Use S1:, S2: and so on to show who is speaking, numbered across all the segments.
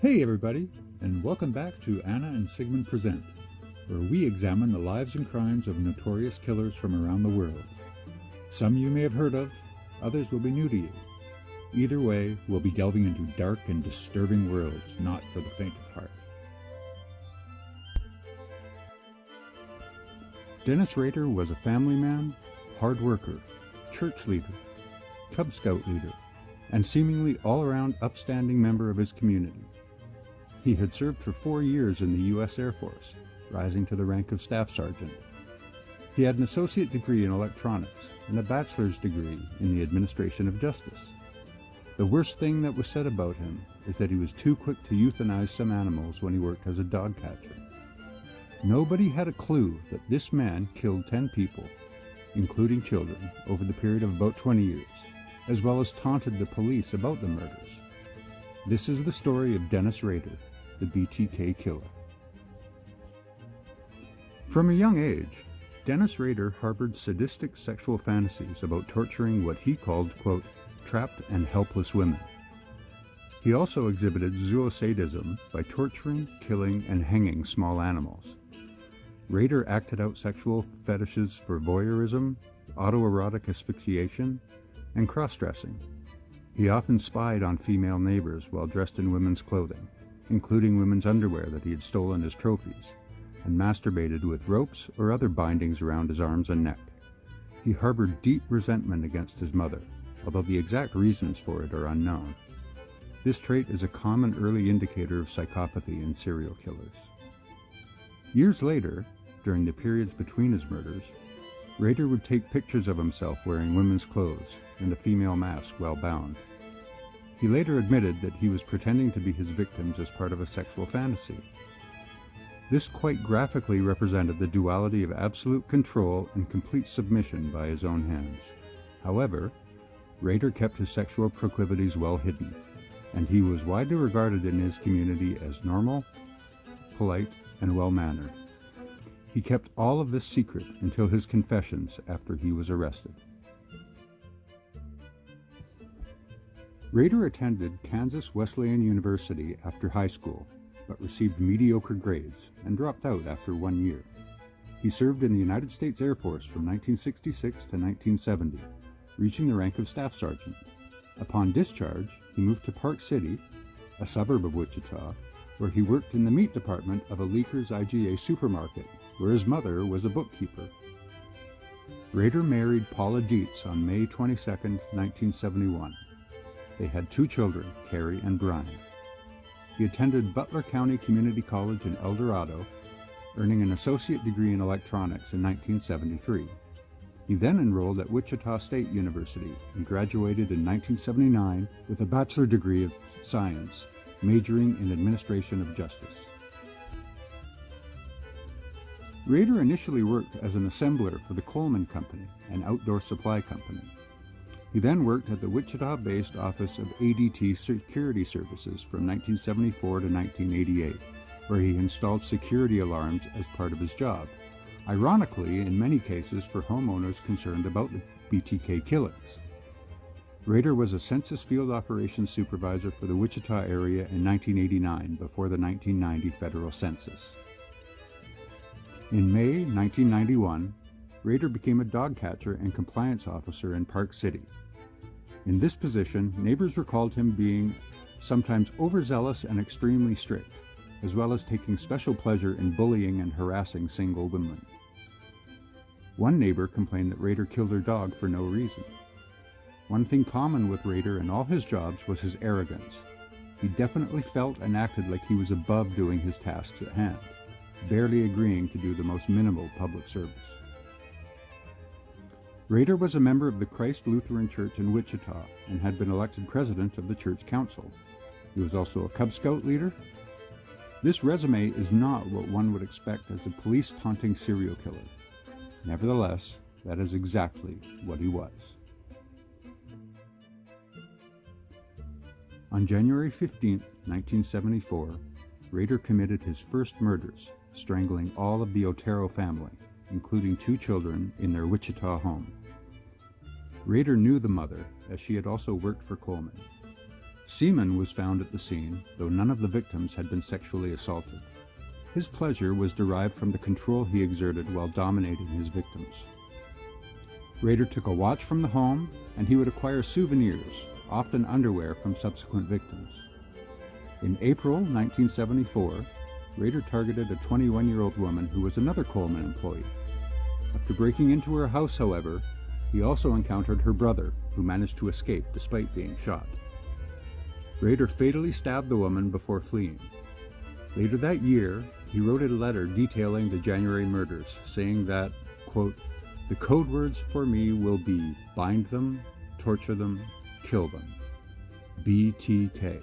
S1: Hey everybody, and welcome back to Anna and Sigmund Present, where we examine the lives and crimes of notorious killers from around the world. Some you may have heard of, others will be new to you. Either way, we'll be delving into dark and disturbing worlds, not for the faint of heart. Dennis Rader was a family man, hard worker, church leader, Cub Scout leader, and seemingly all-around upstanding member of his community. He had served for 4 years in the U.S. Air Force, rising to the rank of Staff Sergeant. He had an associate degree in electronics and a bachelor's degree in the administration of justice. The worst thing that was said about him is that he was too quick to euthanize some animals when he worked as a dog catcher. Nobody had a clue that this man killed 10 people, including children, over the period of about 20 years, as well as taunted the police about the murders. This is the story of Dennis Rader, the BTK Killer. From a young age, Dennis Rader harbored sadistic sexual fantasies about torturing what he called, quote, trapped and helpless women. He also exhibited zoosadism by torturing, killing, and hanging small animals. Rader acted out sexual fetishes for voyeurism, autoerotic asphyxiation, and cross-dressing. He often spied on female neighbors while dressed in women's clothing, including women's underwear that he had stolen as trophies, and masturbated with ropes or other bindings around his arms and neck. He harbored deep resentment against his mother, although the exact reasons for it are unknown. This trait is a common early indicator of psychopathy in serial killers. Years later, during the periods between his murders, Rader would take pictures of himself wearing women's clothes and a female mask while bound. He later admitted that he was pretending to be his victims as part of a sexual fantasy. This quite graphically represented the duality of absolute control and complete submission by his own hands. However, Rader kept his sexual proclivities well hidden, and he was widely regarded in his community as normal, polite, and well-mannered. He kept all of this secret until his confessions after he was arrested. Rader attended Kansas Wesleyan University after high school, but received mediocre grades and dropped out after 1 year. He served in the United States Air Force from 1966 to 1970, reaching the rank of Staff Sergeant. Upon discharge, he moved to Park City, a suburb of Wichita, where he worked in the meat department of a Leaker's IGA supermarket, where his mother was a bookkeeper. Rader married Paula Dietz on May 22, 1971. They had 2 children, Carrie and Brian. He attended Butler County Community College in El Dorado, earning an associate degree in electronics in 1973. He then enrolled at Wichita State University and graduated in 1979 with a bachelor degree of science, majoring in administration of justice. Rader initially worked as an assembler for the Coleman Company, an outdoor supply company. He then worked at the Wichita-based office of ADT Security Services from 1974 to 1988, where he installed security alarms as part of his job, ironically in many cases for homeowners concerned about the BTK killings. Rader was a census field operations supervisor for the Wichita area in 1989 before the 1990 federal census. In May 1991, Rader became a dog catcher and compliance officer in Park City. In this position, neighbors recalled him being sometimes overzealous and extremely strict, as well as taking special pleasure in bullying and harassing single women. One neighbor complained that Rader killed her dog for no reason. One thing common with Rader in all his jobs was his arrogance. He definitely felt and acted like he was above doing his tasks at hand, barely agreeing to do the most minimal public service. Rader was a member of the Christ Lutheran Church in Wichita and had been elected president of the church council. He was also a Cub Scout leader. This resume is not what one would expect as a police-taunting serial killer. Nevertheless, that is exactly what he was. On January 15, 1974, Rader committed his first murders, strangling all of the Otero family, including 2 children, in their Wichita home. Rader knew the mother, as she had also worked for Coleman. Semen was found at the scene, though none of the victims had been sexually assaulted. His pleasure was derived from the control he exerted while dominating his victims. Rader took a watch from the home, and he would acquire souvenirs, often underwear, from subsequent victims. In April 1974, Rader targeted a 21-year-old woman who was another Coleman employee. After breaking into her house, however, he also encountered her brother, who managed to escape despite being shot. Rader fatally stabbed the woman before fleeing. Later that year, he wrote a letter detailing the January murders, saying that, quote, "The code words for me will be bind them, torture them, kill them. BTK."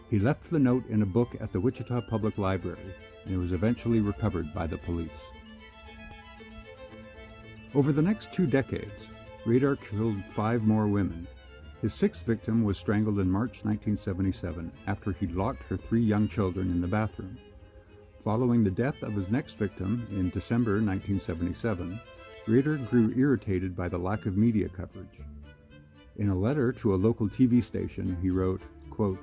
S1: He left the note in a book at the Wichita Public Library, and it was eventually recovered by the police. Over the next 2 decades, Rader killed 5 more women. His 6th victim was strangled in March 1977 after he locked her 3 young children in the bathroom. Following the death of his next victim in December 1977, Rader grew irritated by the lack of media coverage. In a letter to a local TV station, he wrote, quote,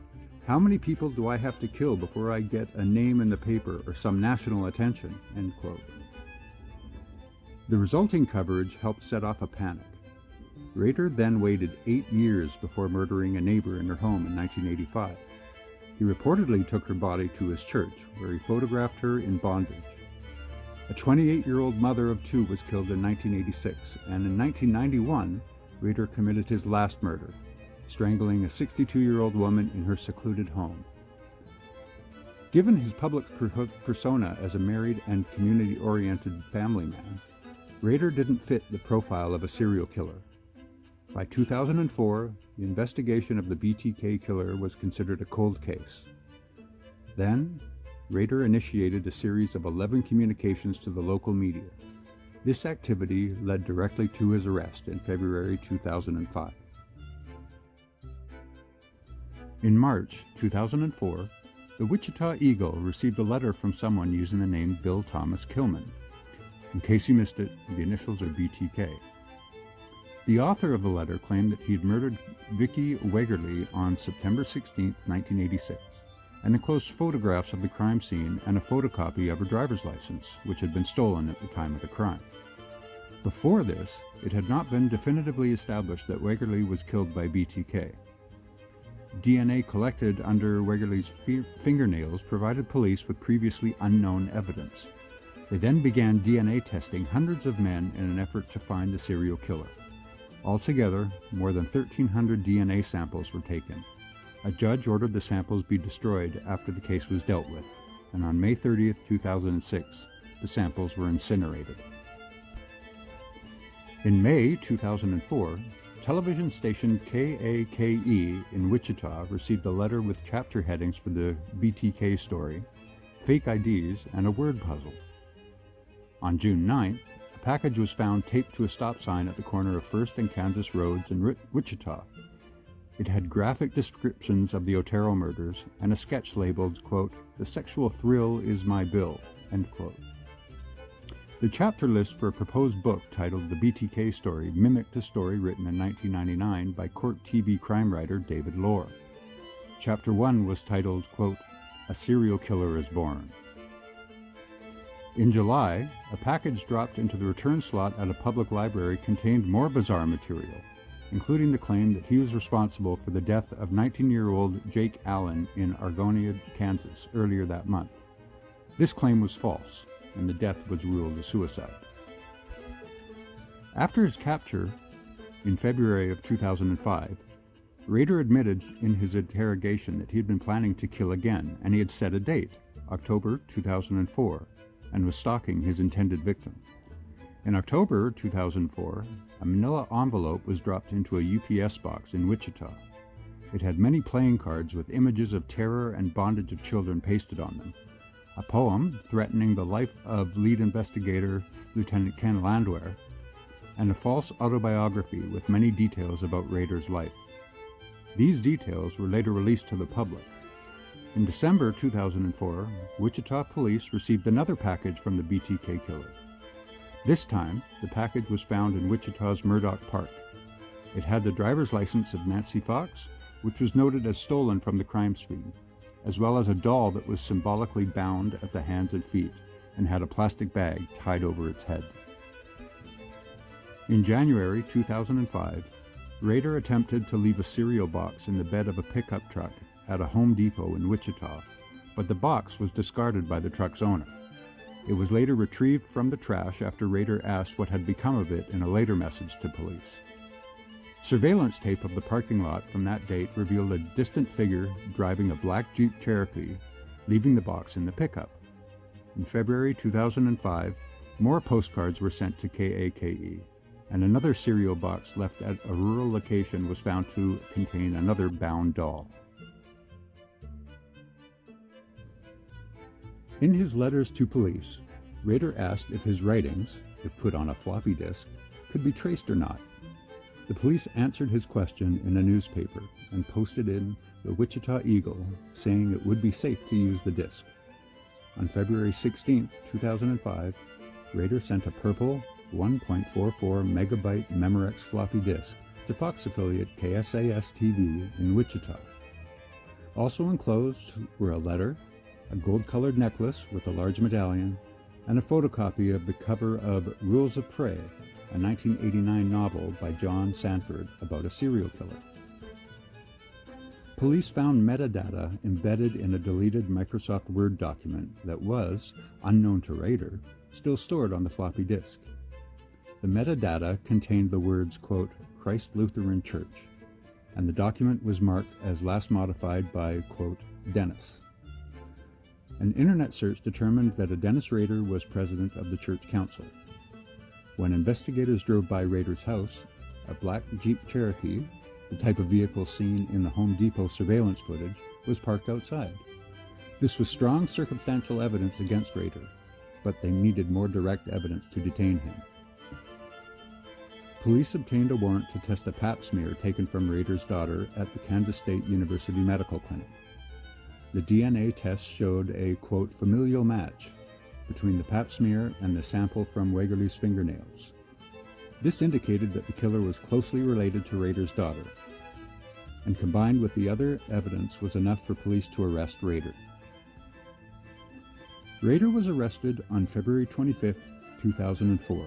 S1: "How many people do I have to kill before I get a name in the paper or some national attention?" End quote. The resulting coverage helped set off a panic. Rader then waited 8 years before murdering a neighbor in her home in 1985. He reportedly took her body to his church, where he photographed her in bondage. A 28-year-old mother of 2 was killed in 1986, and in 1991, Rader committed his last murder, strangling a 62-year-old woman in her secluded home. Given his public persona as a married and community-oriented family man, Rader didn't fit the profile of a serial killer. By 2004, the investigation of the BTK Killer was considered a cold case. Then, Rader initiated a series of 11 communications to the local media. This activity led directly to his arrest in February 2005. In March 2004, the Wichita Eagle received a letter from someone using the name Bill Thomas Kilman. In case you missed it, the initials are BTK. The author of the letter claimed that he had murdered Vicki Wegerle on September 16, 1986, and enclosed photographs of the crime scene and a photocopy of her driver's license, which had been stolen at the time of the crime. Before this, it had not been definitively established that Wegerle was killed by BTK. DNA collected under Wegerle's fingernails provided police with previously unknown evidence. They then began DNA testing hundreds of men in an effort to find the serial killer. Altogether, more than 1,300 DNA samples were taken. A judge ordered the samples be destroyed after the case was dealt with, and on May 30, 2006, the samples were incinerated. In May 2004, television station KAKE in Wichita received a letter with chapter headings for the BTK story, fake IDs, and a word puzzle. On June 9th, a package was found taped to a stop sign at the corner of First and Kansas Roads in Wichita. It had graphic descriptions of the Otero murders and a sketch labeled, quote, "The sexual thrill is my bill," end quote. The chapter list for a proposed book titled The BTK Story mimicked a story written in 1999 by court TV crime writer David Lohr. Chapter 1 was titled, quote, "A Serial Killer is Born." In July, a package dropped into the return slot at a public library contained more bizarre material, including the claim that he was responsible for the death of 19-year-old Jake Allen in Argonia, Kansas, earlier that month. This claim was false, and the death was ruled a suicide. After his capture in February of 2005, Rader admitted in his interrogation that he had been planning to kill again, and he had set a date, October 2004, and was stalking his intended victim. In October 2004, a manila envelope was dropped into a UPS box in Wichita. It had many playing cards with images of terror and bondage of children pasted on them, a poem threatening the life of lead investigator Lieutenant Ken Landwehr, and a false autobiography with many details about Rader's life. These details were later released to the public. In December 2004, Wichita police received another package from the BTK Killer. This time, the package was found in Wichita's Murdoch Park. It had the driver's license of Nancy Fox, which was noted as stolen from the crime scene, as well as a doll that was symbolically bound at the hands and feet and had a plastic bag tied over its head. In January 2005, Rader attempted to leave a cereal box in the bed of a pickup truck at a Home Depot in Wichita, but the box was discarded by the truck's owner. It was later retrieved from the trash after Rader asked what had become of it in a later message to police. Surveillance tape of the parking lot from that date revealed a distant figure driving a black Jeep Cherokee, leaving the box in the pickup. In February 2005, more postcards were sent to KAKE, and another cereal box left at a rural location was found to contain another bound doll. In his letters to police, Rader asked if his writings, if put on a floppy disk, could be traced or not. The police answered his question in a newspaper and posted in the Wichita Eagle, saying it would be safe to use the disk. On February 16, 2005, Rader sent a purple 1.44 megabyte Memorex floppy disk to Fox affiliate KSAS-TV in Wichita. Also enclosed were a letter, a gold-colored necklace with a large medallion, and a photocopy of the cover of Rules of Prey, a 1989 novel by John Sanford about a serial killer. Police found metadata embedded in a deleted Microsoft Word document that was, unknown to Rader, still stored on the floppy disk. The metadata contained the words, quote, Christ Lutheran Church, and the document was marked as last modified by, quote, Dennis. An internet search determined that a Dennis Rader was president of the church council. When investigators drove by Rader's house, a black Jeep Cherokee, the type of vehicle seen in the Home Depot surveillance footage, was parked outside. This was strong circumstantial evidence against Rader, but they needed more direct evidence to detain him. Police obtained a warrant to test a pap smear taken from Rader's daughter at the Kansas State University Medical Clinic. The DNA test showed a, quote, familial match between the pap smear and the sample from Wegerle's fingernails. This indicated that the killer was closely related to Rader's daughter, and combined with the other evidence was enough for police to arrest Rader. Rader was arrested on February 25, 2004.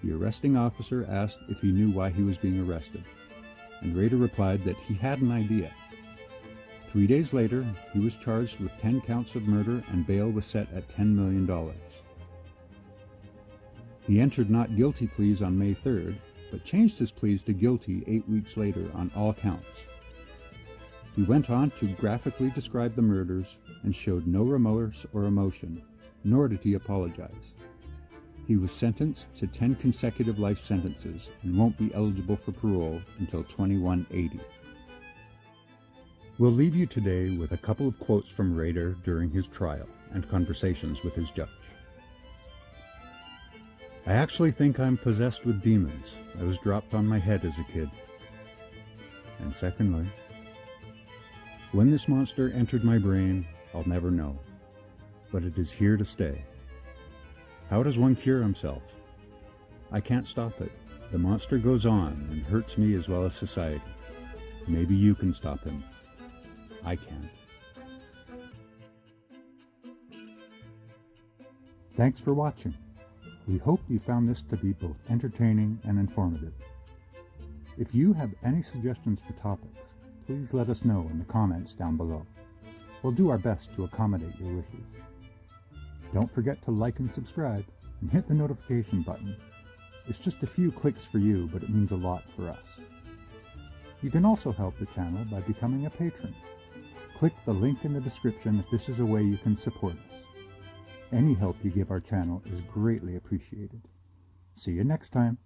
S1: The arresting officer asked if he knew why he was being arrested, and Rader replied that he had an idea. 3 days later, he was charged with 10 counts of murder and bail was set at $10 million. He entered not guilty pleas on May 3rd, but changed his pleas to guilty 8 weeks later on all counts. He went on to graphically describe the murders and showed no remorse or emotion, nor did he apologize. He was sentenced to 10 consecutive life sentences and won't be eligible for parole until 2180. We'll leave you today with a couple of quotes from Rader during his trial and conversations with his judge. I actually think I'm possessed with demons. I was dropped on my head as a kid. And secondly, when this monster entered my brain, I'll never know, but it is here to stay. How does one cure himself? I can't stop it. The monster goes on and hurts me as well as society. Maybe you can stop him. I can't. Thanks for watching. We hope you found this to be both entertaining and informative. If you have any suggestions for topics, please let us know in the comments down below. We'll do our best to accommodate your wishes. Don't forget to like and subscribe, and hit the notification button. It's just a few clicks for you, but it means a lot for us. You can also help the channel by becoming a patron. Click the link in the description if this is a way you can support us. Any help you give our channel is greatly appreciated. See you next time.